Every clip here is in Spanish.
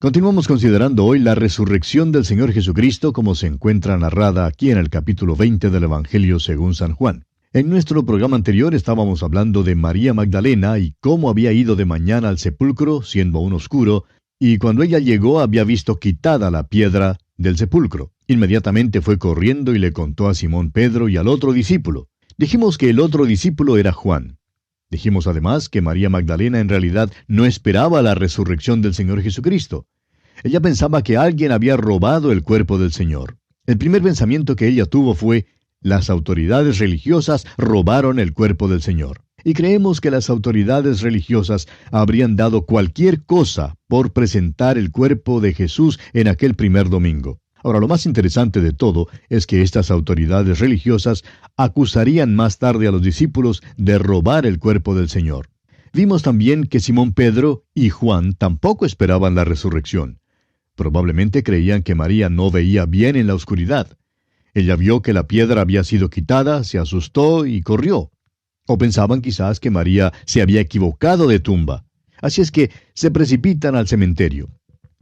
Continuamos considerando hoy la resurrección del Señor Jesucristo como se encuentra narrada aquí en el capítulo 20 del Evangelio según San Juan. En nuestro programa anterior estábamos hablando de María Magdalena y cómo había ido de mañana al sepulcro, siendo aún oscuro, y cuando ella llegó había visto quitada la piedra del sepulcro. Inmediatamente fue corriendo y le contó a Simón Pedro y al otro discípulo. Dijimos que el otro discípulo era Juan. Dijimos además que María Magdalena en realidad no esperaba la resurrección del Señor Jesucristo. Ella pensaba que alguien había robado el cuerpo del Señor. El primer pensamiento que ella tuvo fue: las autoridades religiosas robaron el cuerpo del Señor. Y creemos que las autoridades religiosas habrían dado cualquier cosa por presentar el cuerpo de Jesús en aquel primer domingo. Ahora, lo más interesante de todo es que estas autoridades religiosas acusarían más tarde a los discípulos de robar el cuerpo del Señor. Vimos también que Simón Pedro y Juan tampoco esperaban la resurrección. Probablemente creían que María no veía bien en la oscuridad. Ella vio que la piedra había sido quitada, se asustó y corrió. O pensaban quizás que María se había equivocado de tumba. Así es que se precipitan al cementerio.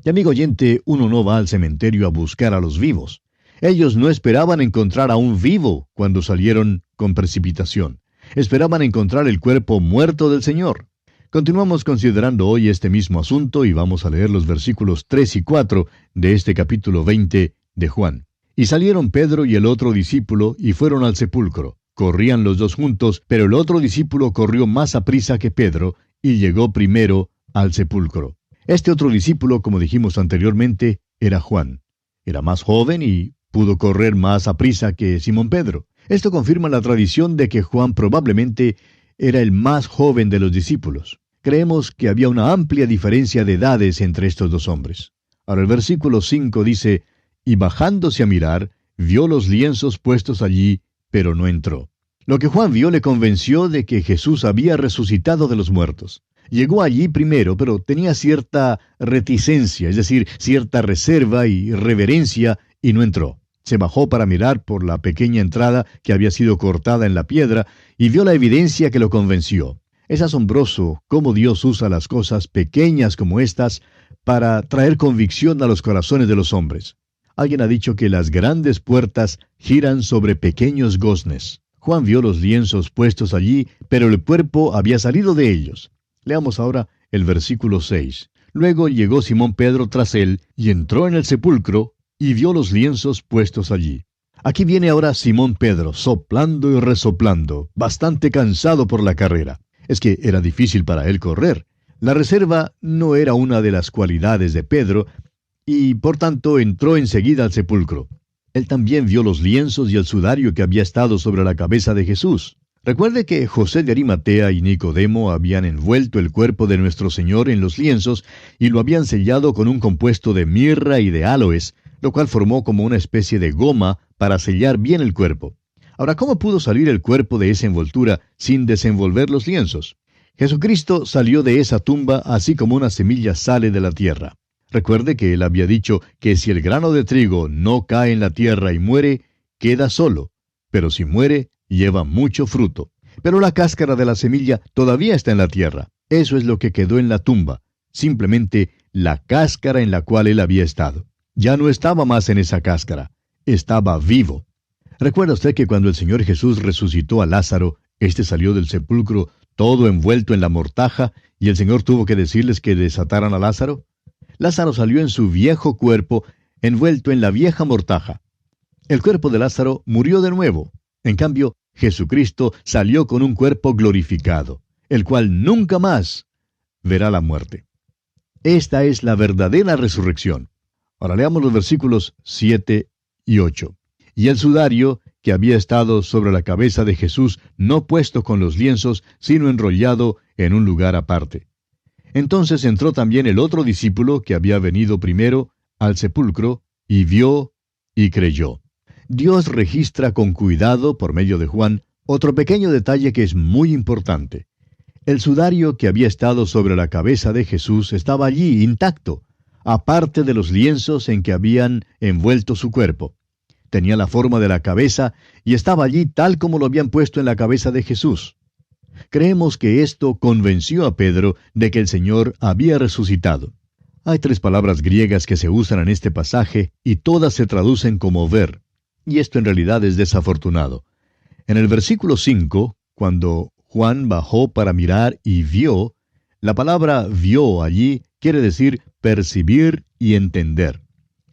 Y amigo oyente, uno no va al cementerio a buscar a los vivos. Ellos no esperaban encontrar a un vivo cuando salieron con precipitación. Esperaban encontrar el cuerpo muerto del Señor. Continuamos considerando hoy este mismo asunto y vamos a leer los versículos 3 y 4 de este capítulo 20 de Juan. Y salieron Pedro y el otro discípulo y fueron al sepulcro. Corrían los dos juntos, pero el otro discípulo corrió más aprisa que Pedro y llegó primero al sepulcro. Este otro discípulo, como dijimos anteriormente, era Juan. Era más joven y pudo correr más aprisa que Simón Pedro. Esto confirma la tradición de que Juan probablemente era el más joven de los discípulos. Creemos que había una amplia diferencia de edades entre estos dos hombres. Ahora el versículo 5 dice: y bajándose a mirar, vio los lienzos puestos allí, pero no entró. Lo que Juan vio le convenció de que Jesús había resucitado de los muertos. Llegó allí primero, pero tenía cierta reticencia, es decir, cierta reserva y reverencia, y no entró. Se bajó para mirar por la pequeña entrada que había sido cortada en la piedra, y vio la evidencia que lo convenció. Es asombroso cómo Dios usa las cosas pequeñas como estas para traer convicción a los corazones de los hombres. Alguien ha dicho que las grandes puertas giran sobre pequeños goznes. Juan vio los lienzos puestos allí, pero el cuerpo había salido de ellos. Leamos ahora el versículo 6. Luego llegó Simón Pedro tras él, y entró en el sepulcro, y vio los lienzos puestos allí. Aquí viene ahora Simón Pedro, soplando y resoplando, bastante cansado por la carrera. Es que era difícil para él correr. La reserva no era una de las cualidades de Pedro, y por tanto entró enseguida al sepulcro. Él también vio los lienzos y el sudario que había estado sobre la cabeza de Jesús. Recuerde que José de Arimatea y Nicodemo habían envuelto el cuerpo de nuestro Señor en los lienzos y lo habían sellado con un compuesto de mirra y de áloes, lo cual formó como una especie de goma para sellar bien el cuerpo. Ahora, ¿cómo pudo salir el cuerpo de esa envoltura sin desenvolver los lienzos? Jesucristo salió de esa tumba así como una semilla sale de la tierra. Recuerde que él había dicho que si el grano de trigo no cae en la tierra y muere, queda solo, pero si muere, lleva mucho fruto. Pero la cáscara de la semilla todavía está en la tierra. Eso es lo que quedó en la tumba, simplemente la cáscara en la cual él había estado. Ya no estaba más en esa cáscara, estaba vivo. ¿Recuerda usted que cuando el Señor Jesús resucitó a Lázaro, éste salió del sepulcro todo envuelto en la mortaja, y el Señor tuvo que decirles que desataran a Lázaro? Lázaro salió en su viejo cuerpo, envuelto en la vieja mortaja. El cuerpo de Lázaro murió de nuevo. En cambio, Jesucristo salió con un cuerpo glorificado, el cual nunca más verá la muerte. Esta es la verdadera resurrección. Ahora leamos los versículos 7 y 8. Y el sudario que había estado sobre la cabeza de Jesús, no puesto con los lienzos, sino enrollado en un lugar aparte. Entonces entró también el otro discípulo que había venido primero al sepulcro, y vio y creyó. Dios registra con cuidado, por medio de Juan, otro pequeño detalle que es muy importante. El sudario que había estado sobre la cabeza de Jesús estaba allí, intacto, aparte de los lienzos en que habían envuelto su cuerpo. Tenía la forma de la cabeza y estaba allí tal como lo habían puesto en la cabeza de Jesús. Creemos que esto convenció a Pedro de que el Señor había resucitado. Hay tres palabras griegas que se usan en este pasaje y todas se traducen como ver. Y esto en realidad es desafortunado. En el versículo 5, cuando Juan bajó para mirar y vio, la palabra vio allí quiere decir percibir y entender.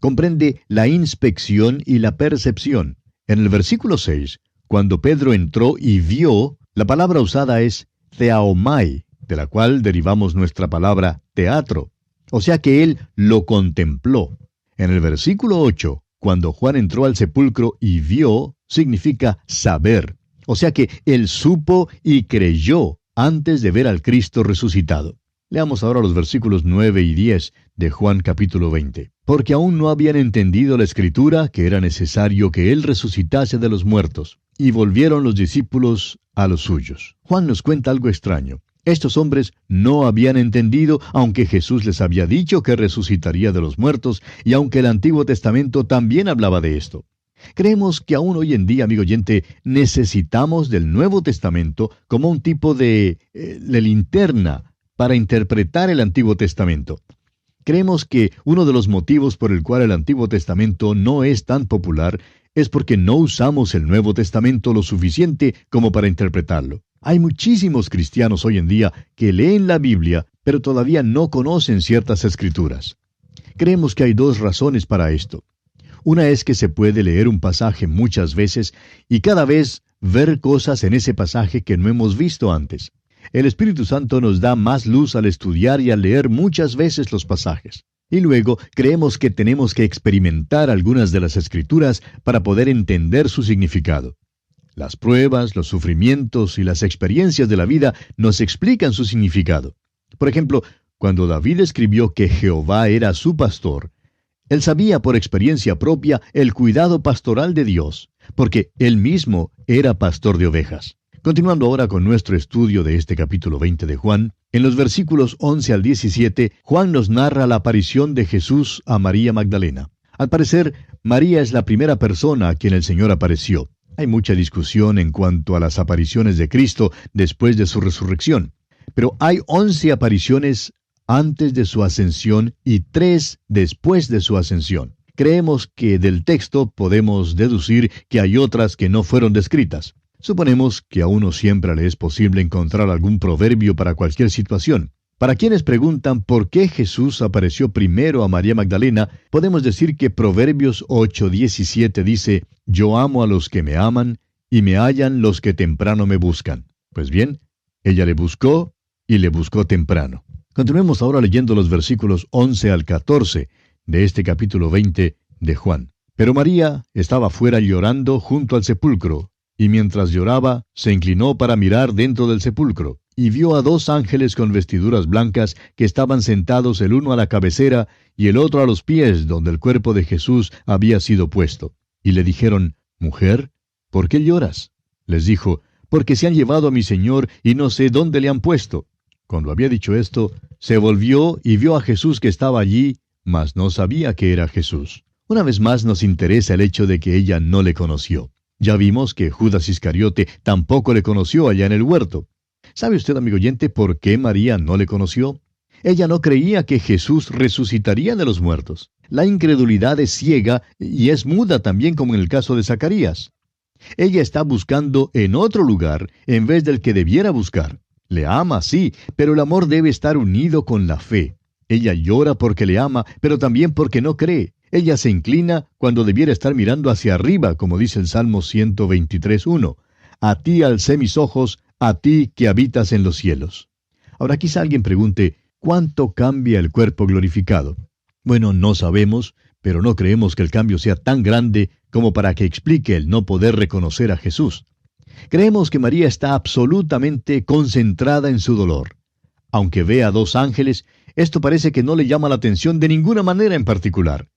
Comprende la inspección y la percepción. En el versículo 6, cuando Pedro entró y vio, la palabra usada es theaomai, de la cual derivamos nuestra palabra teatro. O sea que él lo contempló. En el versículo 8, cuando Juan entró al sepulcro y vio, significa saber. O sea que él supo y creyó antes de ver al Cristo resucitado. Leamos ahora los versículos 9 y 10 de Juan capítulo 20. Porque aún no habían entendido la Escritura que era necesario que Él resucitase de los muertos. Y volvieron los discípulos a los suyos. Juan nos cuenta algo extraño. Estos hombres no habían entendido, aunque Jesús les había dicho que resucitaría de los muertos, y aunque el Antiguo Testamento también hablaba de esto. Creemos que aún hoy en día, amigo oyente, necesitamos del Nuevo Testamento como un tipo de linterna para interpretar el Antiguo Testamento. Creemos que uno de los motivos por el cual el Antiguo Testamento no es tan popular es porque no usamos el Nuevo Testamento lo suficiente como para interpretarlo. Hay muchísimos cristianos hoy en día que leen la Biblia, pero todavía no conocen ciertas escrituras. Creemos que hay dos razones para esto. Una es que se puede leer un pasaje muchas veces y cada vez ver cosas en ese pasaje que no hemos visto antes. El Espíritu Santo nos da más luz al estudiar y al leer muchas veces los pasajes. Y luego creemos que tenemos que experimentar algunas de las Escrituras para poder entender su significado. Las pruebas, los sufrimientos y las experiencias de la vida nos explican su significado. Por ejemplo, cuando David escribió que Jehová era su pastor, él sabía por experiencia propia el cuidado pastoral de Dios, porque él mismo era pastor de ovejas. Continuando ahora con nuestro estudio de este capítulo 20 de Juan, en los versículos 11 al 17, Juan nos narra la aparición de Jesús a María Magdalena. Al parecer, María es la primera persona a quien el Señor apareció. Hay mucha discusión en cuanto a las apariciones de Cristo después de su resurrección, pero hay 11 apariciones antes de su ascensión y 3 después de su ascensión. Creemos que del texto podemos deducir que hay otras que no fueron descritas. Suponemos que a uno siempre le es posible encontrar algún proverbio para cualquier situación. Para quienes preguntan por qué Jesús apareció primero a María Magdalena, podemos decir que Proverbios 8:17 dice: «Yo amo a los que me aman, y me hallan los que temprano me buscan». Pues bien, ella le buscó, y le buscó temprano. Continuemos ahora leyendo los versículos 11 al 14 de este capítulo 20 de Juan. Pero María estaba fuera llorando junto al sepulcro, y mientras lloraba, se inclinó para mirar dentro del sepulcro, y vio a 2 ángeles con vestiduras blancas que estaban sentados el uno a la cabecera y el otro a los pies donde el cuerpo de Jesús había sido puesto. Y le dijeron: «Mujer, ¿por qué lloras?». Les dijo: «Porque se han llevado a mi Señor y no sé dónde le han puesto». Cuando había dicho esto, se volvió y vio a Jesús que estaba allí, mas no sabía que era Jesús. Una vez más nos interesa el hecho de que ella no le conoció. Ya vimos que Judas Iscariote tampoco le conoció allá en el huerto. ¿Sabe usted, amigo oyente, por qué María no le conoció? Ella no creía que Jesús resucitaría de los muertos. La incredulidad es ciega y es muda también, como en el caso de Zacarías. Ella está buscando en otro lugar en vez del que debiera buscar. Le ama, sí, pero el amor debe estar unido con la fe. Ella llora porque le ama, pero también porque no cree. Ella se inclina cuando debiera estar mirando hacia arriba, como dice el Salmo 123:1. «A ti alcé mis ojos, a ti que habitas en los cielos». Ahora quizá alguien pregunte: ¿cuánto cambia el cuerpo glorificado? Bueno, no sabemos, pero no creemos que el cambio sea tan grande como para que explique el no poder reconocer a Jesús. Creemos que María está absolutamente concentrada en su dolor. Aunque ve a 2 ángeles, esto parece que no le llama la atención de ninguna manera en particular.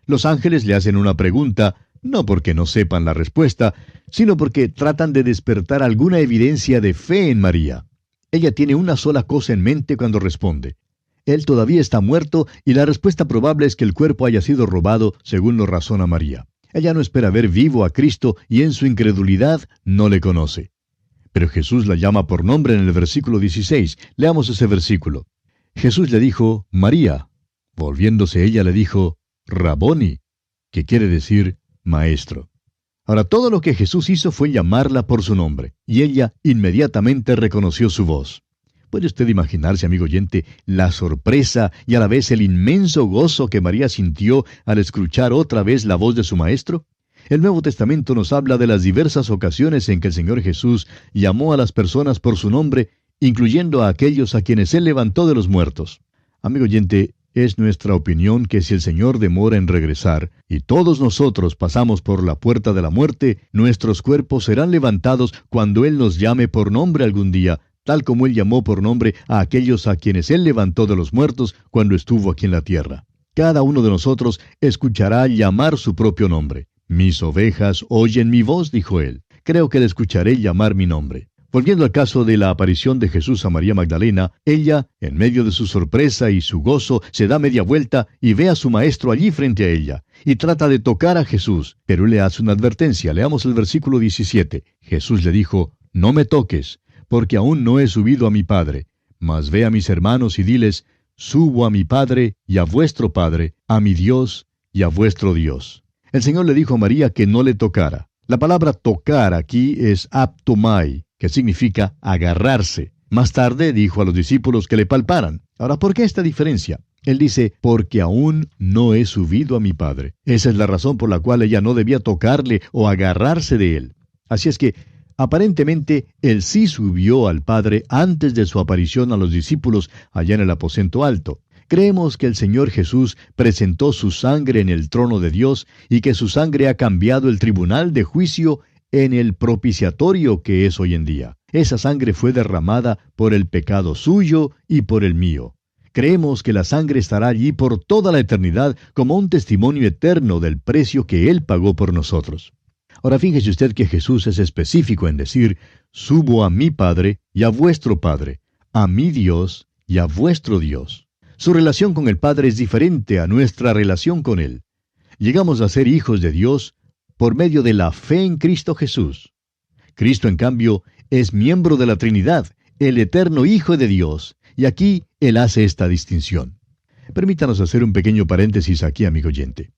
Los ángeles le hacen una pregunta, no porque no sepan la respuesta, sino porque tratan de despertar alguna evidencia de fe en María. Ella tiene una sola cosa en mente cuando responde: «Él todavía está muerto», y la respuesta probable es que el cuerpo haya sido robado, según lo razona María. Ella no espera ver vivo a Cristo y en su incredulidad no le conoce. Pero Jesús la llama por nombre en el versículo 16. Leamos ese versículo. Jesús le dijo: «María». Volviéndose ella le dijo, Raboni, que quiere decir maestro. Ahora, todo lo que Jesús hizo fue llamarla por su nombre, y ella inmediatamente reconoció su voz. ¿Puede usted imaginarse, amigo oyente, la sorpresa y a la vez el inmenso gozo que María sintió al escuchar otra vez la voz de su maestro? El Nuevo Testamento nos habla de las diversas ocasiones en que el Señor Jesús llamó a las personas por su nombre, incluyendo a aquellos a quienes Él levantó de los muertos. Amigo oyente, es nuestra opinión que si el Señor demora en regresar, y todos nosotros pasamos por la puerta de la muerte, nuestros cuerpos serán levantados cuando Él nos llame por nombre algún día, tal como Él llamó por nombre a aquellos a quienes Él levantó de los muertos cuando estuvo aquí en la tierra. Cada uno de nosotros escuchará llamar su propio nombre. Mis ovejas oyen mi voz, dijo Él. Creo que le escucharé llamar mi nombre. Volviendo al caso de la aparición de Jesús a María Magdalena, ella, en medio de su sorpresa y su gozo, se da media vuelta y ve a su maestro allí frente a ella, y trata de tocar a Jesús, pero él le hace una advertencia. Leamos el versículo 17. Jesús le dijo, no me toques, porque aún no he subido a mi Padre, mas ve a mis hermanos y diles, subo a mi Padre y a vuestro Padre, a mi Dios y a vuestro Dios. El Señor le dijo a María que no le tocara. La palabra tocar aquí es aptomai, que significa agarrarse. Más tarde dijo a los discípulos que le palparan. Ahora, ¿por qué esta diferencia? Él dice, porque aún no he subido a mi Padre. Esa es la razón por la cual ella no debía tocarle o agarrarse de él. Así es que, aparentemente, él sí subió al Padre antes de su aparición a los discípulos allá en el aposento alto. Creemos que el Señor Jesús presentó su sangre en el trono de Dios y que su sangre ha cambiado el tribunal de juicio en el propiciatorio que es hoy en día. Esa sangre fue derramada por el pecado suyo y por el mío. Creemos que la sangre estará allí por toda la eternidad como un testimonio eterno del precio que Él pagó por nosotros. Ahora fíjese usted que Jesús es específico en decir, subo a mi Padre y a vuestro Padre, a mi Dios y a vuestro Dios. Su relación con el Padre es diferente a nuestra relación con Él. Llegamos a ser hijos de Dios por medio de la fe en Cristo Jesús. Cristo, en cambio, es miembro de la Trinidad, el eterno Hijo de Dios, y aquí Él hace esta distinción. Permítanos hacer un pequeño paréntesis aquí, amigo oyente.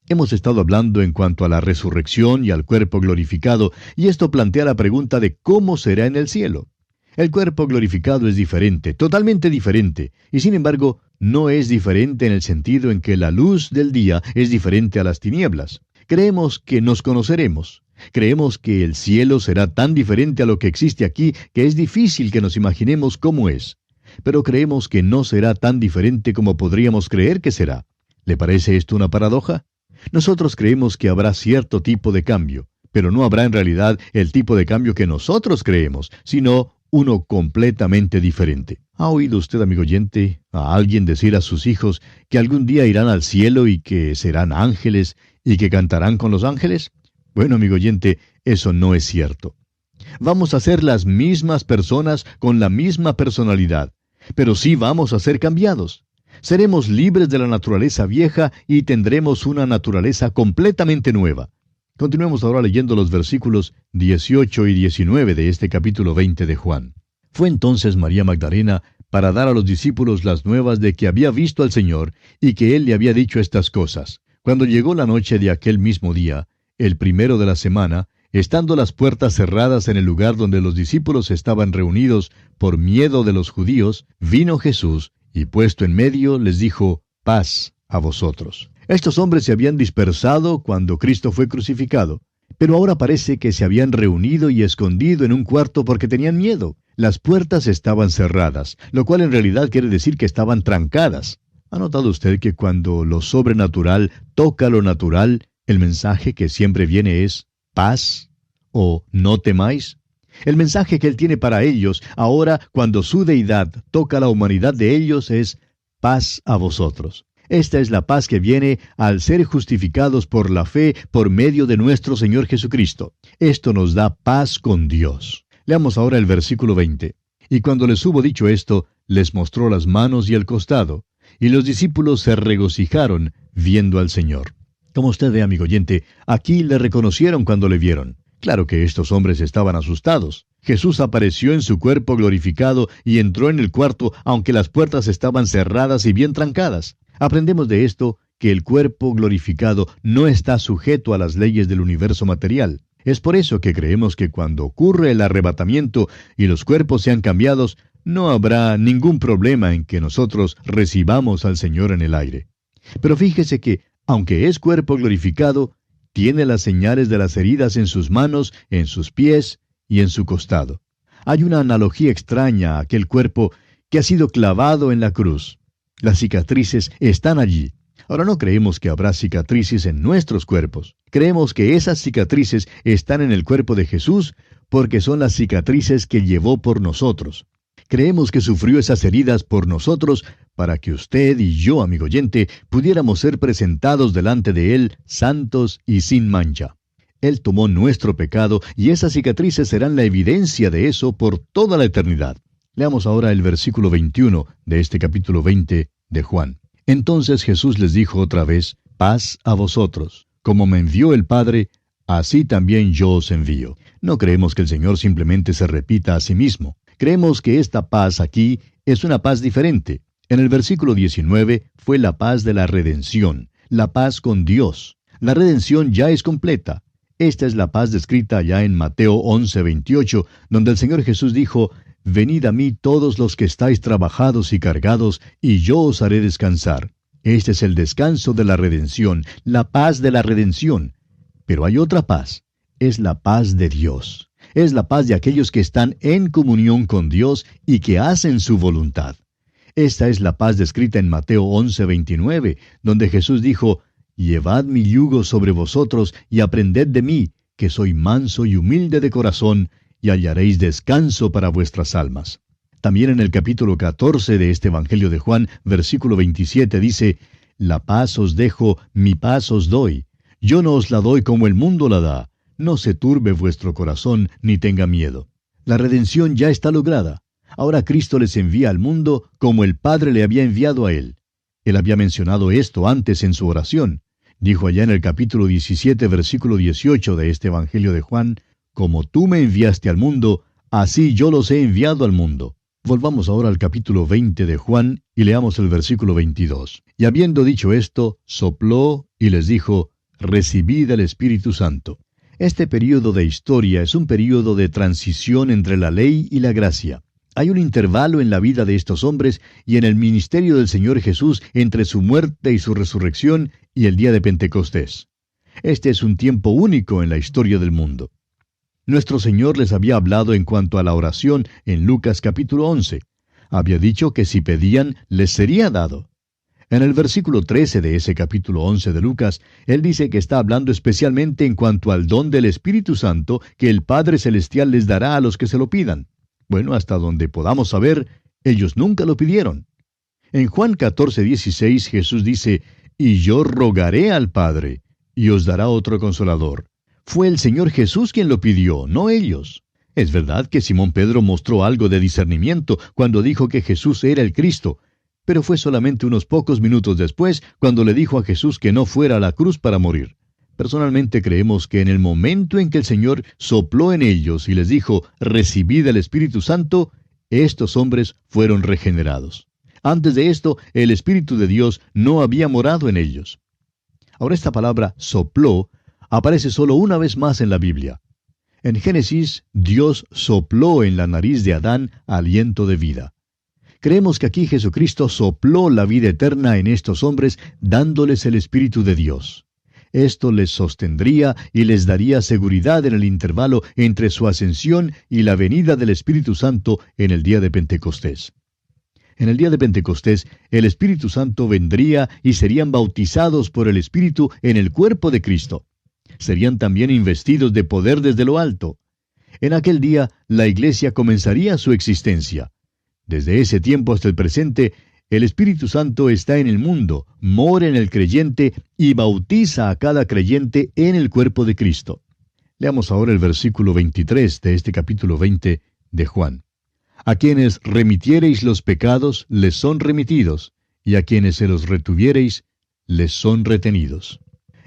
Hemos estado hablando en cuanto a la resurrección y al cuerpo glorificado, y esto plantea la pregunta de cómo será en el cielo. El cuerpo glorificado es diferente, totalmente diferente, y sin embargo, no es diferente en el sentido en que la luz del día es diferente a las tinieblas. Creemos que nos conoceremos. Creemos que el cielo será tan diferente a lo que existe aquí que es difícil que nos imaginemos cómo es. Pero creemos que no será tan diferente como podríamos creer que será. ¿Le parece esto una paradoja? Nosotros creemos que habrá cierto tipo de cambio, pero no habrá en realidad el tipo de cambio que nosotros creemos, sino uno completamente diferente. ¿Ha oído usted, amigo oyente, a alguien decir a sus hijos que algún día irán al cielo y que serán ángeles y que cantarán con los ángeles? Bueno, amigo oyente, eso no es cierto. Vamos a ser las mismas personas con la misma personalidad, pero sí vamos a ser cambiados. Seremos libres de la naturaleza vieja y tendremos una naturaleza completamente nueva. Continuemos ahora leyendo los versículos 18 y 19 de este capítulo 20 de Juan. Fue entonces María Magdalena para dar a los discípulos las nuevas de que había visto al Señor y que Él le había dicho estas cosas. Cuando llegó la noche de aquel mismo día, el primero de la semana, estando las puertas cerradas en el lugar donde los discípulos estaban reunidos por miedo de los judíos, vino Jesús y puesto en medio les dijo, paz a vosotros. Estos hombres se habían dispersado cuando Cristo fue crucificado, pero ahora parece que se habían reunido y escondido en un cuarto porque tenían miedo. Las puertas estaban cerradas, lo cual en realidad quiere decir que estaban trancadas. ¿Ha notado usted que cuando lo sobrenatural toca lo natural, el mensaje que siempre viene es paz o no temáis? El mensaje que Él tiene para ellos ahora, cuando su deidad toca la humanidad de ellos, es paz a vosotros. Esta es la paz que viene al ser justificados por la fe por medio de nuestro Señor Jesucristo. Esto nos da paz con Dios. Leamos ahora el versículo 20. Y cuando les hubo dicho esto, les mostró las manos y el costado, y los discípulos se regocijaron viendo al Señor. Como usted ve, amigo oyente, aquí le reconocieron cuando le vieron. Claro que estos hombres estaban asustados. Jesús apareció en su cuerpo glorificado y entró en el cuarto, aunque las puertas estaban cerradas y bien trancadas. Aprendemos de esto que el cuerpo glorificado no está sujeto a las leyes del universo material. Es por eso que creemos que cuando ocurre el arrebatamiento y los cuerpos sean cambiados, no habrá ningún problema en que nosotros recibamos al Señor en el aire. Pero fíjese que, aunque es cuerpo glorificado, tiene las señales de las heridas en sus manos, en sus pies y en su costado. Hay una analogía extraña a aquel cuerpo que ha sido clavado en la cruz. Las cicatrices están allí. Ahora no creemos que habrá cicatrices en nuestros cuerpos. Creemos que esas cicatrices están en el cuerpo de Jesús porque son las cicatrices que llevó por nosotros. Creemos que sufrió esas heridas por nosotros para que usted y yo, amigo oyente, pudiéramos ser presentados delante de Él santos y sin mancha. Él tomó nuestro pecado y esas cicatrices serán la evidencia de eso por toda la eternidad. Leamos ahora el versículo 21 de este capítulo 20 de Juan. Entonces Jesús les dijo otra vez, paz a vosotros. Como me envió el Padre, así también yo os envío. No creemos que el Señor simplemente se repita a sí mismo. Creemos que esta paz aquí es una paz diferente. En el versículo 19 fue la paz de la redención, la paz con Dios. La redención ya es completa. Esta es la paz descrita ya en Mateo 11:28, donde el Señor Jesús dijo, venid a mí todos los que estáis trabajados y cargados, y yo os haré descansar. Este es el descanso de la redención, la paz de la redención. Pero hay otra paz, es la paz de Dios. Es la paz de aquellos que están en comunión con Dios y que hacen su voluntad. Esta es la paz descrita en Mateo 11:29, donde Jesús dijo, llevad mi yugo sobre vosotros y aprended de mí, que soy manso y humilde de corazón, y hallaréis descanso para vuestras almas. También en el capítulo 14 de este Evangelio de Juan, versículo 27 dice, la paz os dejo, mi paz os doy. Yo no os la doy como el mundo la da. No se turbe vuestro corazón, ni tenga miedo. La redención ya está lograda. Ahora Cristo les envía al mundo como el Padre le había enviado a Él. Él había mencionado esto antes en su oración. Dijo allá en el capítulo 17, versículo 18 de este Evangelio de Juan, como tú me enviaste al mundo, así yo los he enviado al mundo. Volvamos ahora al capítulo 20 de Juan y leamos el versículo 22. Y habiendo dicho esto, sopló y les dijo, recibid el Espíritu Santo. Este período de historia es un período de transición entre la ley y la gracia. Hay un intervalo en la vida de estos hombres y en el ministerio del Señor Jesús entre su muerte y su resurrección y el día de Pentecostés. Este es un tiempo único en la historia del mundo. Nuestro Señor les había hablado en cuanto a la oración en Lucas capítulo 11. Había dicho que si pedían, les sería dado. En el versículo 13 de ese capítulo 11 de Lucas, Él dice que está hablando especialmente en cuanto al don del Espíritu Santo que el Padre Celestial les dará a los que se lo pidan. Bueno, hasta donde podamos saber, ellos nunca lo pidieron. En Juan 14:16 Jesús dice, y yo rogaré al Padre, y os dará otro consolador. Fue el Señor Jesús quien lo pidió, no ellos. Es verdad que Simón Pedro mostró algo de discernimiento cuando dijo que Jesús era el Cristo, pero fue solamente unos pocos minutos después cuando le dijo a Jesús que no fuera a la cruz para morir. Personalmente creemos que en el momento en que el Señor sopló en ellos y les dijo, recibid el Espíritu Santo, estos hombres fueron regenerados. Antes de esto, el Espíritu de Dios no había morado en ellos. Ahora esta palabra sopló aparece solo una vez más en la Biblia. En Génesis, Dios sopló en la nariz de Adán aliento de vida. Creemos que aquí Jesucristo sopló la vida eterna en estos hombres, dándoles el Espíritu de Dios. Esto les sostendría y les daría seguridad en el intervalo entre su ascensión y la venida del Espíritu Santo en el día de Pentecostés. En el día de Pentecostés, el Espíritu Santo vendría y serían bautizados por el Espíritu en el cuerpo de Cristo. Serían también investidos de poder desde lo alto. En aquel día, la iglesia comenzaría su existencia. Desde ese tiempo hasta el presente, el Espíritu Santo está en el mundo, mora en el creyente y bautiza a cada creyente en el cuerpo de Cristo. Leamos ahora el versículo 23 de este capítulo 20 de Juan. A quienes remitiereis los pecados, les son remitidos, y a quienes se los retuviereis, les son retenidos.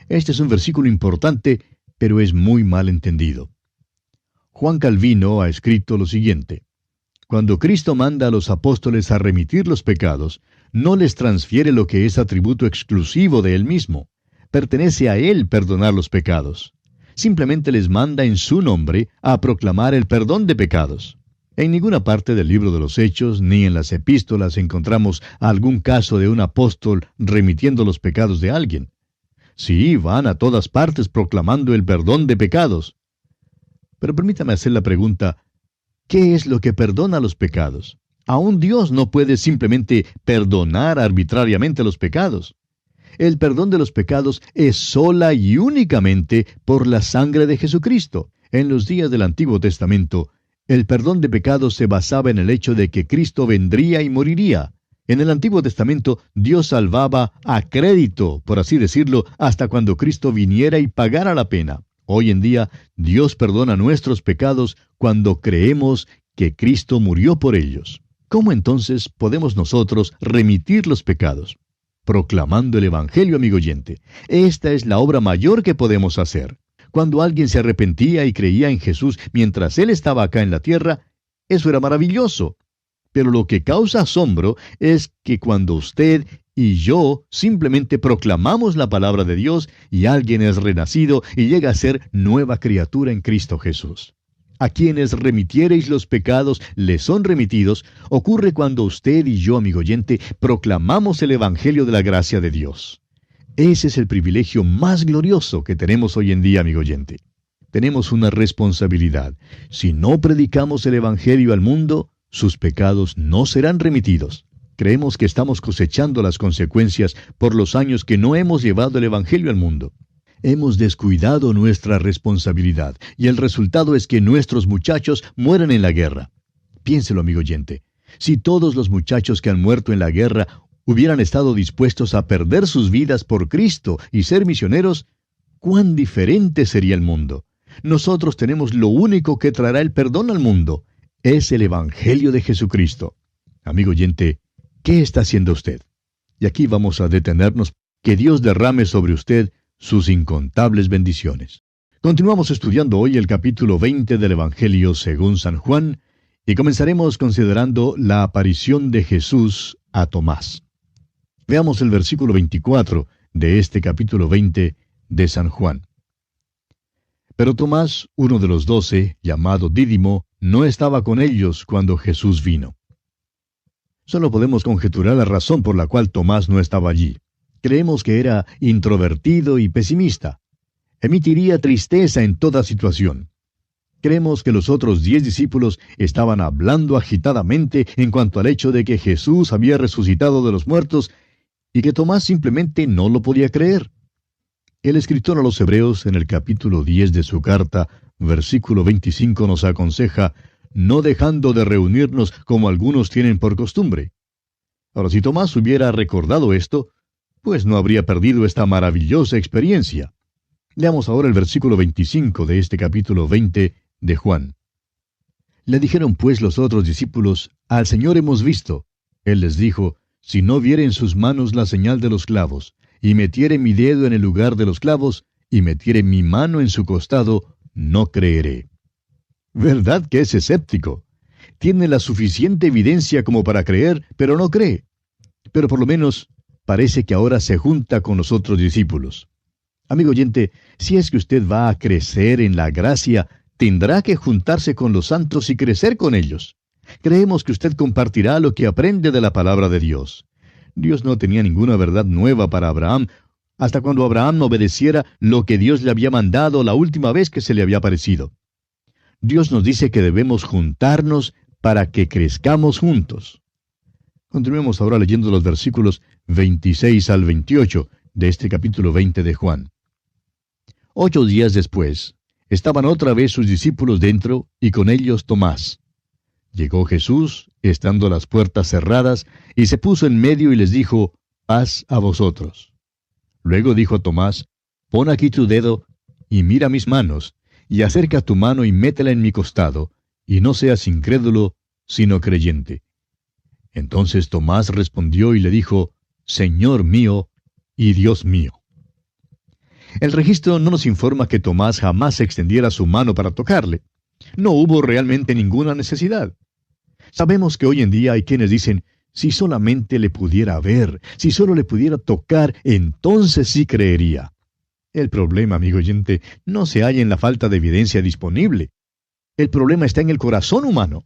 Este es un versículo importante, pero es muy mal entendido. Juan Calvino ha escrito lo siguiente: cuando Cristo manda a los apóstoles a remitir los pecados, no les transfiere lo que es atributo exclusivo de Él mismo. Pertenece a Él perdonar los pecados. Simplemente les manda en su nombre a proclamar el perdón de pecados. En ninguna parte del libro de los Hechos ni en las epístolas encontramos algún caso de un apóstol remitiendo los pecados de alguien. Sí, van a todas partes proclamando el perdón de pecados. Pero permítame hacer la pregunta, ¿qué es lo que perdona los pecados? Aún Dios no puede simplemente perdonar arbitrariamente los pecados. El perdón de los pecados es sola y únicamente por la sangre de Jesucristo. En los días del Antiguo Testamento, el perdón de pecados se basaba en el hecho de que Cristo vendría y moriría. En el Antiguo Testamento, Dios salvaba a crédito, por así decirlo, hasta cuando Cristo viniera y pagara la pena. Hoy en día, Dios perdona nuestros pecados cuando creemos que Cristo murió por ellos. ¿Cómo entonces podemos nosotros remitir los pecados? Proclamando el Evangelio, amigo oyente. Esta es la obra mayor que podemos hacer. Cuando alguien se arrepentía y creía en Jesús mientras Él estaba acá en la tierra, eso era maravilloso. Pero lo que causa asombro es que cuando usted y yo simplemente proclamamos la palabra de Dios y alguien es renacido y llega a ser nueva criatura en Cristo Jesús. A quienes remitiereis los pecados les son remitidos, ocurre cuando usted y yo, amigo oyente, proclamamos el Evangelio de la gracia de Dios. Ese es el privilegio más glorioso que tenemos hoy en día, amigo oyente. Tenemos una responsabilidad. Si no predicamos el Evangelio al mundo, sus pecados no serán remitidos. Creemos que estamos cosechando las consecuencias por los años que no hemos llevado el Evangelio al mundo. Hemos descuidado nuestra responsabilidad, y el resultado es que nuestros muchachos mueren en la guerra. Piénselo, amigo oyente. Si todos los muchachos que han muerto en la guerra hubieran estado dispuestos a perder sus vidas por Cristo y ser misioneros, ¿cuán diferente sería el mundo? Nosotros tenemos lo único que traerá el perdón al mundo. Es el Evangelio de Jesucristo. Amigo oyente, ¿qué está haciendo usted? Y aquí vamos a detenernos. Que Dios derrame sobre usted sus incontables bendiciones. Continuamos estudiando hoy el capítulo 20 del Evangelio según San Juan, y comenzaremos considerando la aparición de Jesús a Tomás. Veamos el versículo 24 de este capítulo 20 de San Juan. Pero Tomás, uno de los 12, llamado Dídimo, no estaba con ellos cuando Jesús vino. Solo podemos conjeturar la razón por la cual Tomás no estaba allí. Creemos que era introvertido y pesimista. Emitiría tristeza en toda situación. Creemos que los otros 10 discípulos estaban hablando agitadamente en cuanto al hecho de que Jesús había resucitado de los muertos y que Tomás simplemente no lo podía creer. El escritor a los Hebreos, en el capítulo 10 de su carta, versículo 25, nos aconseja, no dejando de reunirnos como algunos tienen por costumbre. Ahora, si Tomás hubiera recordado esto, pues no habría perdido esta maravillosa experiencia. Leamos ahora el versículo 25 de este capítulo 20 de Juan. Le dijeron pues los otros discípulos, al Señor hemos visto. Él les dijo, si no viere en sus manos la señal de los clavos, y metiere mi dedo en el lugar de los clavos, y metiere mi mano en su costado, no creeré. ¿Verdad que es escéptico? Tiene la suficiente evidencia como para creer, pero no cree. Pero por lo menos parece que ahora se junta con los otros discípulos. Amigo oyente, si es que usted va a crecer en la gracia, tendrá que juntarse con los santos y crecer con ellos. Creemos que usted compartirá lo que aprende de la palabra de Dios. Dios no tenía ninguna verdad nueva para Abraham, hasta cuando Abraham no obedeciera lo que Dios le había mandado la última vez que se le había aparecido. Dios nos dice que debemos juntarnos para que crezcamos juntos. Continuemos ahora leyendo los versículos 26 al 28 de este capítulo 20 de Juan. 8 días después, estaban otra vez sus discípulos dentro, y con ellos Tomás. Llegó Jesús, estando las puertas cerradas, y se puso en medio y les dijo, paz a vosotros. Luego dijo a Tomás, pon aquí tu dedo, y mira mis manos, y acerca tu mano y métela en mi costado, y no seas incrédulo, sino creyente. Entonces Tomás respondió y le dijo, Señor mío y Dios mío. El registro no nos informa que Tomás jamás extendiera su mano para tocarle. No hubo realmente ninguna necesidad. Sabemos que hoy en día hay quienes dicen, Si solamente le pudiera ver, si solo le pudiera tocar, entonces sí creería. El problema, amigo oyente, no se halla en la falta de evidencia disponible. El problema está en el corazón humano.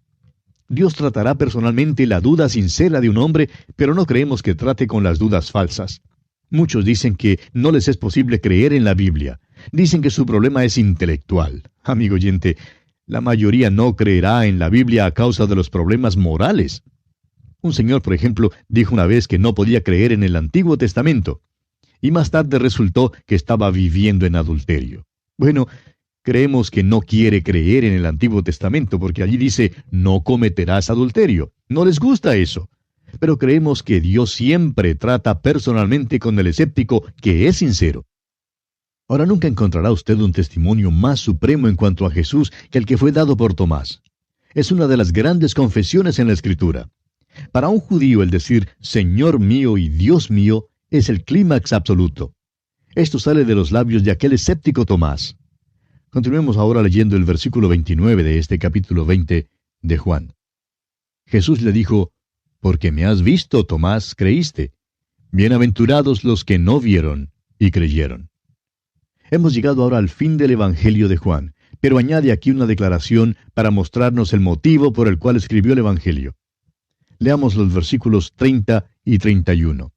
Dios tratará personalmente la duda sincera de un hombre, pero no creemos que trate con las dudas falsas. Muchos dicen que no les es posible creer en la Biblia. Dicen que su problema es intelectual. Amigo oyente, la mayoría no creerá en la Biblia a causa de los problemas morales. Un señor, por ejemplo, dijo una vez que no podía creer en el Antiguo Testamento, y más tarde resultó que estaba viviendo en adulterio. Bueno, creemos que no quiere creer en el Antiguo Testamento porque allí dice, no cometerás adulterio. No les gusta eso. Pero creemos que Dios siempre trata personalmente con el escéptico que es sincero. Ahora, nunca encontrará usted un testimonio más supremo en cuanto a Jesús que el que fue dado por Tomás. Es una de las grandes confesiones en la Escritura. Para un judío el decir, Señor mío y Dios mío, es el clímax absoluto. Esto sale de los labios de aquel escéptico Tomás. Continuemos ahora leyendo el versículo 29 de este capítulo 20 de Juan. Jesús le dijo, porque me has visto, Tomás, creíste. Bienaventurados los que no vieron y creyeron. Hemos llegado ahora al fin del Evangelio de Juan, pero añade aquí una declaración para mostrarnos el motivo por el cual escribió el Evangelio. Leamos los versículos 30 y 31.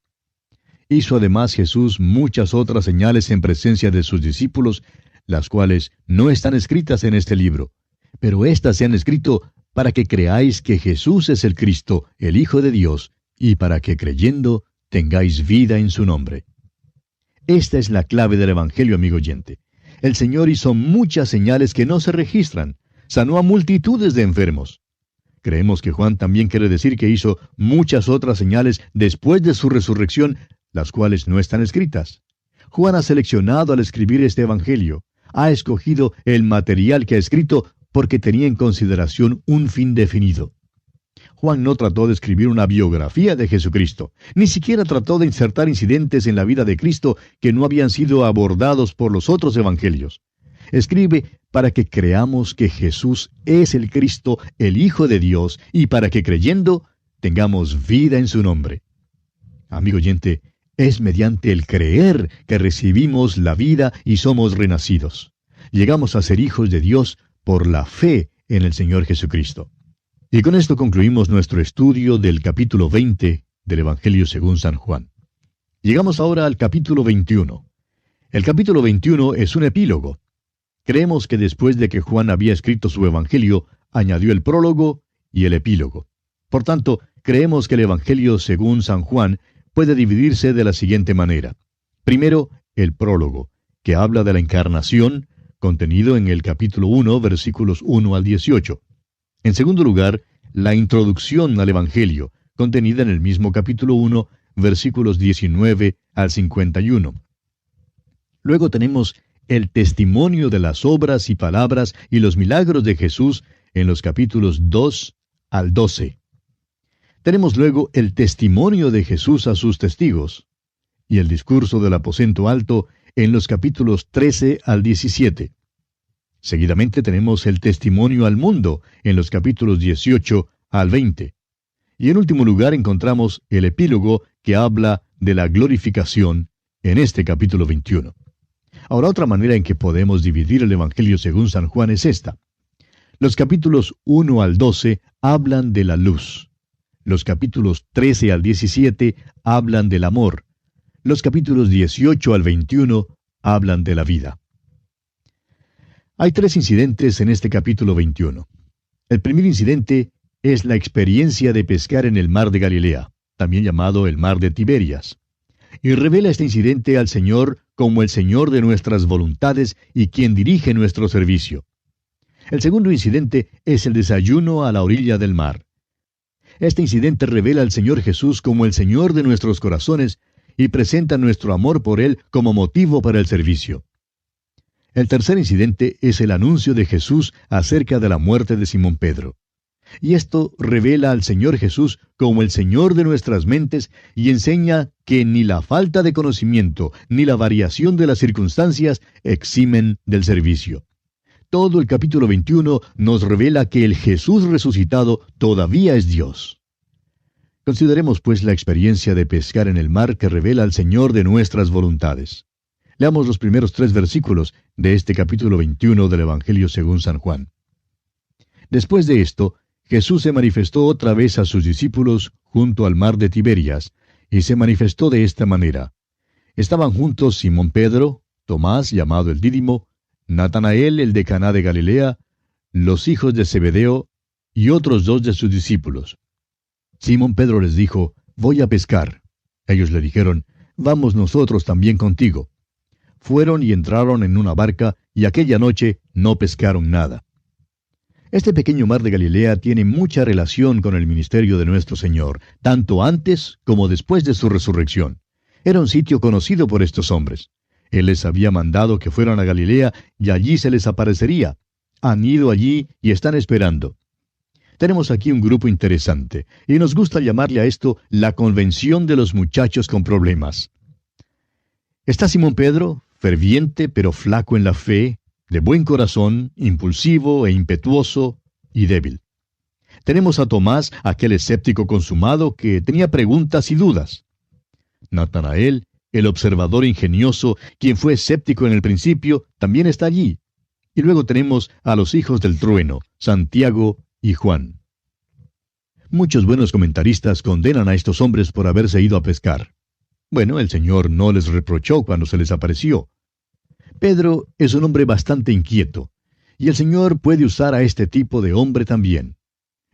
Hizo además Jesús muchas otras señales en presencia de sus discípulos, las cuales no están escritas en este libro, pero éstas se han escrito para que creáis que Jesús es el Cristo, el Hijo de Dios, y para que creyendo tengáis vida en su nombre. Esta es la clave del Evangelio, amigo oyente. El Señor hizo muchas señales que no se registran. Sanó a multitudes de enfermos. Creemos que Juan también quiere decir que hizo muchas otras señales después de su resurrección, las cuales no están escritas. Juan ha seleccionado al escribir este Evangelio. Ha escogido el material que ha escrito porque tenía en consideración un fin definido. Juan no trató de escribir una biografía de Jesucristo, ni siquiera trató de insertar incidentes en la vida de Cristo que no habían sido abordados por los otros evangelios. Escribe para que creamos que Jesús es el Cristo, el Hijo de Dios, y para que creyendo tengamos vida en su nombre. Amigo oyente, es mediante el creer que recibimos la vida y somos renacidos. Llegamos a ser hijos de Dios por la fe en el Señor Jesucristo. Y con esto concluimos nuestro estudio del capítulo 20 del Evangelio según San Juan. Llegamos ahora al capítulo 21. El capítulo 21 es un epílogo. Creemos que después de que Juan había escrito su Evangelio, añadió el prólogo y el epílogo. Por tanto, creemos que el Evangelio según San Juan puede dividirse de la siguiente manera. Primero, el prólogo, que habla de la encarnación, contenido en el capítulo 1, versículos 1 al 18. En segundo lugar, la introducción al Evangelio, contenida en el mismo capítulo 1, versículos 19 al 51. Luego tenemos el testimonio de las obras y palabras y los milagros de Jesús en los capítulos 2 al 12. Tenemos luego el testimonio de Jesús a sus testigos y el discurso del aposento alto en los capítulos 13 al 17. Seguidamente tenemos el testimonio al mundo en los capítulos 18 al 20. Y en último lugar encontramos el epílogo que habla de la glorificación en este capítulo 21. Ahora, otra manera en que podemos dividir el Evangelio según San Juan es esta. Los capítulos 1 al 12 hablan de la luz. Los capítulos 13 al 17 hablan del amor. Los capítulos 18 al 21 hablan de la vida. Hay tres incidentes en este capítulo 21. El primer incidente es la experiencia de pescar en el mar de Galilea, también llamado el mar de Tiberias. Y revela este incidente al Señor como el Señor de nuestras voluntades y quien dirige nuestro servicio. El segundo incidente es el desayuno a la orilla del mar. Este incidente revela al Señor Jesús como el Señor de nuestros corazones y presenta nuestro amor por Él como motivo para el servicio. El tercer incidente es el anuncio de Jesús acerca de la muerte de Simón Pedro. Y esto revela al Señor Jesús como el Señor de nuestras mentes y enseña que ni la falta de conocimiento ni la variación de las circunstancias eximen del servicio. Todo el capítulo 21 nos revela que el Jesús resucitado todavía es Dios. Consideremos pues la experiencia de pescar en el mar que revela al Señor de nuestras voluntades. Leamos los primeros 3 versículos de este capítulo 21 del Evangelio según San Juan. Después de esto, Jesús se manifestó otra vez a sus discípulos junto al mar de Tiberias, y se manifestó de esta manera. Estaban juntos Simón Pedro, Tomás, llamado el Dídimo, Natanael, el de Caná de Galilea, los hijos de Zebedeo, y otros 2 de sus discípulos. Simón Pedro les dijo, «Voy a pescar». Ellos le dijeron, «Vamos nosotros también contigo». Fueron y entraron en una barca, y aquella noche no pescaron nada. Este pequeño mar de Galilea tiene mucha relación con el ministerio de nuestro Señor, tanto antes como después de su resurrección. Era un sitio conocido por estos hombres. Él les había mandado que fueran a Galilea, y allí se les aparecería. Han ido allí y están esperando. Tenemos aquí un grupo interesante, y nos gusta llamarle a esto la convención de los muchachos con problemas. Está Simón Pedro, ferviente pero flaco en la fe, de buen corazón, impulsivo e impetuoso y débil. Tenemos a Tomás, aquel escéptico consumado que tenía preguntas y dudas. Natanael, el observador ingenioso, quien fue escéptico en el principio, también está allí. Y luego tenemos a los hijos del trueno, Santiago y Juan. Muchos buenos comentaristas condenan a estos hombres por haberse ido a pescar. Bueno, el Señor no les reprochó cuando se les apareció. Pedro es un hombre bastante inquieto, y el Señor puede usar a este tipo de hombre también.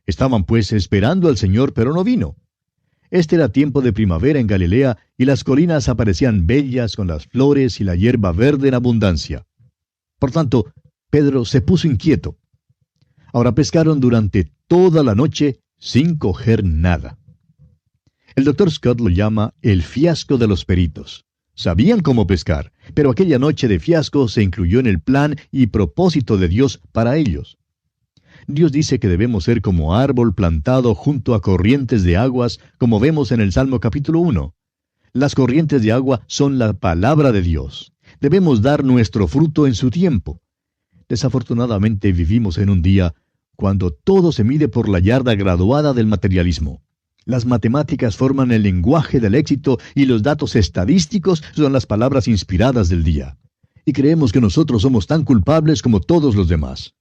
Estaban pues esperando al Señor, pero no vino. Este era tiempo de primavera en Galilea, y las colinas aparecían bellas con las flores y la hierba verde en abundancia. Por tanto, Pedro se puso inquieto. Ahora pescaron durante toda la noche sin coger nada. El Dr. Scott lo llama el fiasco de los peritos. Sabían cómo pescar, pero aquella noche de fiasco se incluyó en el plan y propósito de Dios para ellos. Dios dice que debemos ser como árbol plantado junto a corrientes de aguas, como vemos en el Salmo capítulo 1. Las corrientes de agua son la palabra de Dios. Debemos dar nuestro fruto en su tiempo. Desafortunadamente vivimos en un día cuando todo se mide por la yarda graduada del materialismo. Las matemáticas forman el lenguaje del éxito y los datos estadísticos son las palabras inspiradas del día. Y creemos que nosotros somos tan culpables como todos los demás.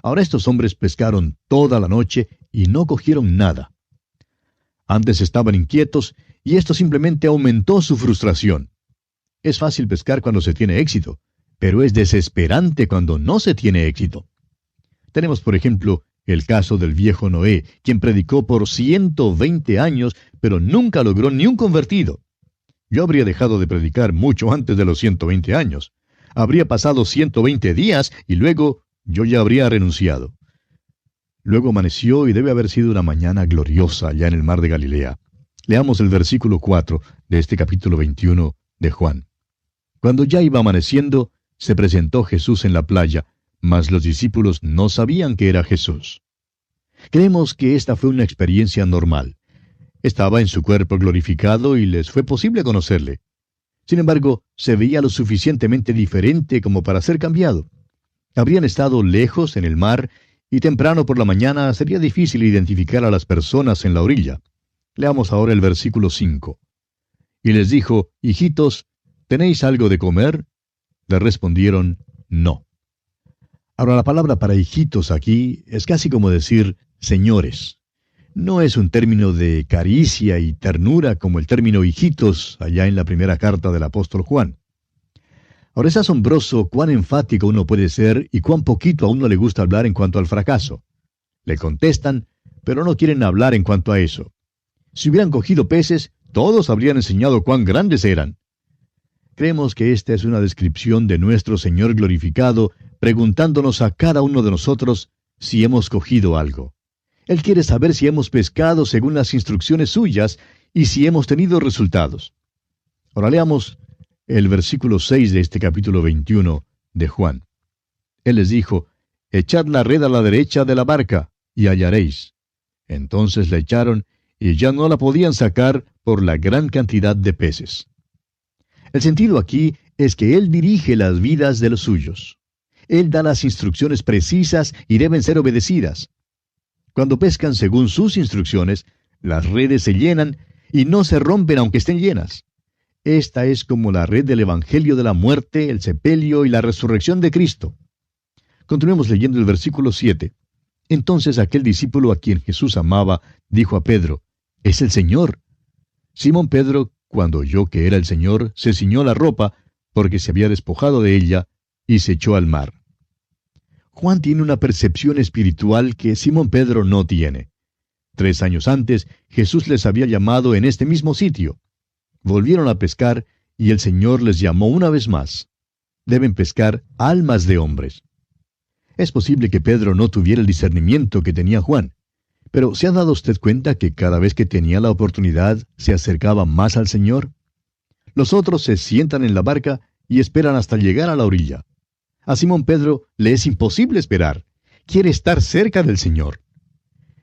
Ahora estos hombres pescaron toda la noche y no cogieron nada. Antes estaban inquietos y esto simplemente aumentó su frustración. Es fácil pescar cuando se tiene éxito, pero es desesperante cuando no se tiene éxito. Tenemos, por ejemplo, el caso del viejo Noé, quien predicó por 120 años, pero nunca logró ni un convertido. Yo habría dejado de predicar mucho antes de los 120 años. Habría pasado 120 días y luego yo ya habría renunciado. Luego amaneció y debe haber sido una mañana gloriosa allá en el mar de Galilea. Leamos el versículo 4 de este capítulo 21 de Juan. Cuando ya iba amaneciendo, se presentó Jesús en la playa, mas los discípulos no sabían que era Jesús. Creemos que esta fue una experiencia normal. Estaba en su cuerpo glorificado y les fue posible conocerle. Sin embargo, se veía lo suficientemente diferente como para ser cambiado. Habrían estado lejos en el mar y temprano por la mañana sería difícil identificar a las personas en la orilla. Leamos ahora el versículo 5. Y les dijo, «Hijitos, ¿tenéis algo de comer?» Le respondieron, «No». Ahora la palabra para hijitos aquí es casi como decir señores. No es un término de caricia y ternura como el término hijitos allá en la primera carta del apóstol Juan. Ahora es asombroso cuán enfático uno puede ser y cuán poquito a uno le gusta hablar en cuanto al fracaso. Le contestan, pero no quieren hablar en cuanto a eso. Si hubieran cogido peces, todos habrían enseñado cuán grandes eran. Creemos que esta es una descripción de nuestro Señor glorificado, preguntándonos a cada uno de nosotros si hemos cogido algo. Él quiere saber si hemos pescado según las instrucciones suyas y si hemos tenido resultados. Ahora leamos el versículo 6 de este capítulo 21 de Juan. Él les dijo, «Echad la red a la derecha de la barca, y hallaréis». Entonces la echaron, y ya no la podían sacar por la gran cantidad de peces. El sentido aquí es que Él dirige las vidas de los suyos. Él da las instrucciones precisas y deben ser obedecidas. Cuando pescan según sus instrucciones, Las redes se llenan y no se rompen aunque estén llenas. Esta es como la red del Evangelio de la muerte, el sepelio y la resurrección de Cristo. Continuemos leyendo el versículo 7. Entonces aquel discípulo a quien Jesús amaba dijo a Pedro: «Es el Señor». Simón Pedro, cuando oyó que era el Señor, se ciñó la ropa, porque se había despojado de ella, y se echó al mar. Juan tiene una percepción espiritual que Simón Pedro no tiene. 3 años antes, Jesús les había llamado en este mismo sitio. Volvieron a pescar, y el Señor les llamó una vez más. Deben pescar almas de hombres. Es posible que Pedro no tuviera el discernimiento que tenía Juan, pero ¿se ha dado usted cuenta que cada vez que tenía la oportunidad se acercaba más al Señor? Los otros se sientan en la barca y esperan hasta llegar a la orilla. A Simón Pedro le es imposible esperar. Quiere estar cerca del Señor.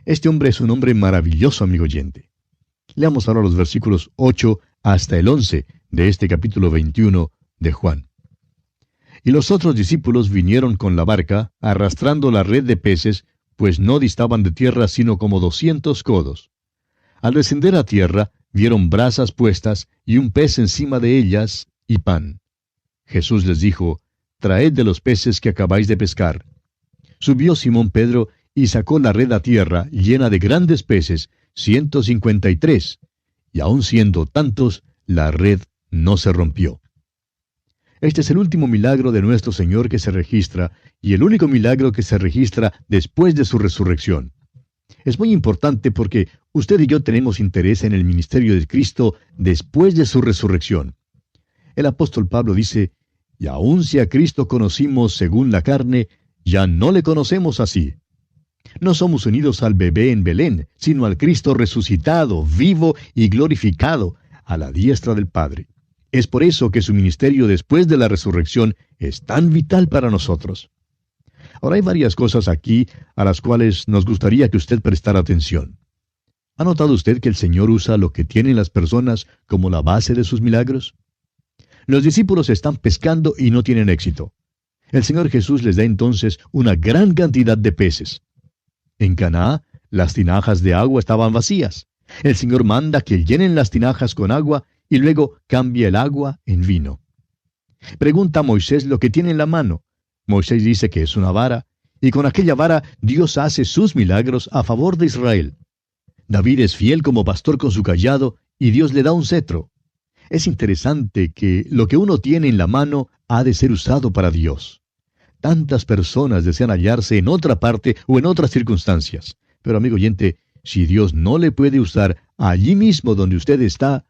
Este hombre es un hombre maravilloso, amigo oyente. Leamos ahora los versículos 8 hasta el 11 de este capítulo 21 de Juan. Y los otros discípulos vinieron con la barca, arrastrando la red de peces, pues no distaban de tierra sino como 200 codos. Al descender a tierra, vieron brasas puestas y un pez encima de ellas y pan. Jesús les dijo: «Traed de los peces que acabáis de pescar». Subió Simón Pedro y sacó la red a tierra llena de grandes peces, 153, y aun siendo tantos, la red no se rompió. Este es el último milagro de nuestro Señor que se registra, y el único milagro que se registra después de su resurrección. Es muy importante porque usted y yo tenemos interés en el ministerio de Cristo después de su resurrección. El apóstol Pablo dice: «Y aun si a Cristo conocimos según la carne, ya no le conocemos así». No somos unidos al bebé en Belén, sino al Cristo resucitado, vivo y glorificado, a la diestra del Padre. Es por eso que su ministerio después de la resurrección es tan vital para nosotros. Ahora hay varias cosas aquí a las cuales nos gustaría que usted prestara atención. ¿Ha notado usted que el Señor usa lo que tienen las personas como la base de sus milagros? Los discípulos están pescando y no tienen éxito. El Señor Jesús les da entonces una gran cantidad de peces. En Caná, las tinajas de agua estaban vacías. El Señor manda que llenen las tinajas con agua y luego cambia el agua en vino. Pregunta a Moisés lo que tiene en la mano. Moisés dice que es una vara, y con aquella vara Dios hace sus milagros a favor de Israel. David es fiel como pastor con su cayado, y Dios le da un cetro. Es interesante que lo que uno tiene en la mano ha de ser usado para Dios. Tantas personas desean hallarse en otra parte o en otras circunstancias. Pero, amigo oyente, si Dios no le puede usar allí mismo donde usted está,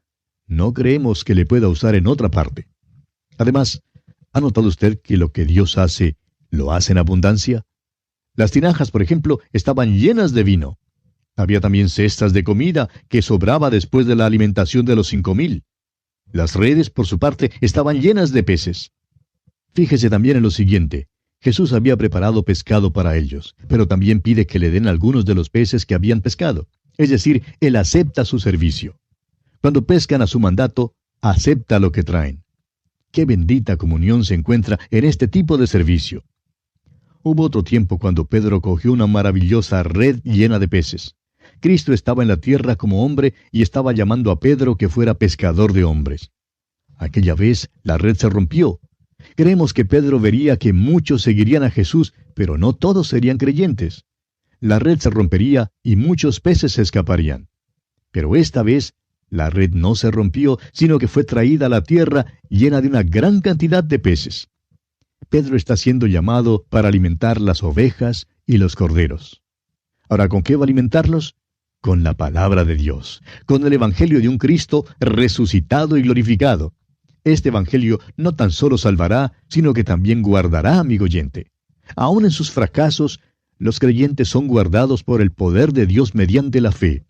no creemos que le pueda usar en otra parte. Además, ¿ha notado usted que lo que Dios hace, lo hace en abundancia? Las tinajas, por ejemplo, estaban llenas de vino. Había también cestas de comida que sobraba después de la alimentación de los 5,000. Las redes, por su parte, estaban llenas de peces. Fíjese también en lo siguiente. Jesús había preparado pescado para ellos, pero también pide que le den algunos de los peces que habían pescado. Es decir, Él acepta su servicio. Cuando pescan a su mandato, acepta lo que traen. Qué bendita comunión se encuentra en este tipo de servicio. Hubo otro tiempo cuando Pedro cogió una maravillosa red llena de peces. Cristo estaba en la tierra como hombre y estaba llamando a Pedro que fuera pescador de hombres. Aquella vez la red se rompió. Creemos que Pedro vería que muchos seguirían a Jesús, pero no todos serían creyentes. La red se rompería y muchos peces se escaparían. Pero esta vez, la red no se rompió, sino que fue traída a la tierra llena de una gran cantidad de peces. Pedro está siendo llamado para alimentar las ovejas y los corderos. Ahora, ¿con qué va a alimentarlos? Con la palabra de Dios, con el evangelio de un Cristo resucitado y glorificado. Este evangelio no tan solo salvará, sino que también guardará, amigo oyente. Aún en sus fracasos, los creyentes son guardados por el poder de Dios mediante la fe.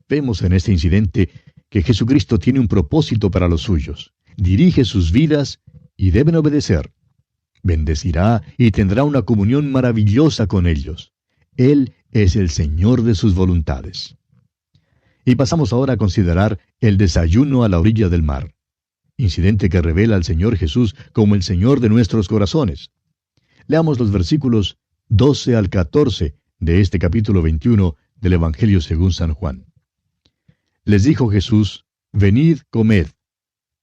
Vemos en este incidente que Jesucristo tiene un propósito para los suyos. Dirige sus vidas y deben obedecer. Bendecirá y tendrá una comunión maravillosa con ellos. Él es el Señor de sus voluntades. Y pasamos ahora a considerar el desayuno a la orilla del mar. Incidente que revela al Señor Jesús como el Señor de nuestros corazones. Leamos los versículos 12 al 14 de este capítulo 21 del Evangelio según San Juan. les dijo Jesús: «Venid, comed».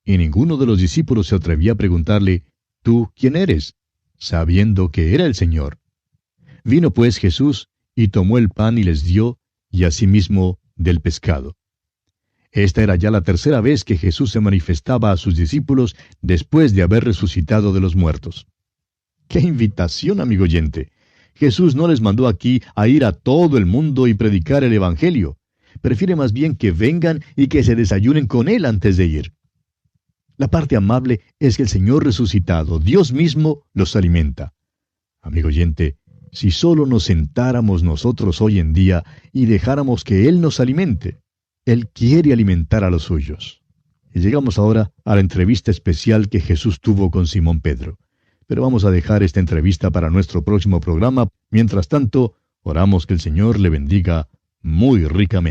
Y ninguno de los discípulos se atrevía a preguntarle: «¿Tú quién eres?», sabiendo que era el Señor. Vino pues Jesús, y tomó el pan y les dio, y asimismo del pescado. Esta era ya la tercera vez que Jesús se manifestaba a sus discípulos después de haber resucitado de los muertos. ¡Qué invitación, amigo oyente! Jesús no les mandó aquí a ir a todo el mundo y predicar el Evangelio. Prefiere más bien que vengan y que se desayunen con Él antes de ir. La parte amable es que el Señor resucitado, Dios mismo, los alimenta. Amigo oyente, si solo nos sentáramos nosotros hoy en día y dejáramos que Él nos alimente. Él quiere alimentar a los suyos. Y llegamos ahora a la entrevista especial que Jesús tuvo con Simón Pedro. Pero vamos a dejar esta entrevista para nuestro próximo programa. Mientras tanto, oramos que el Señor le bendiga muy ricamente.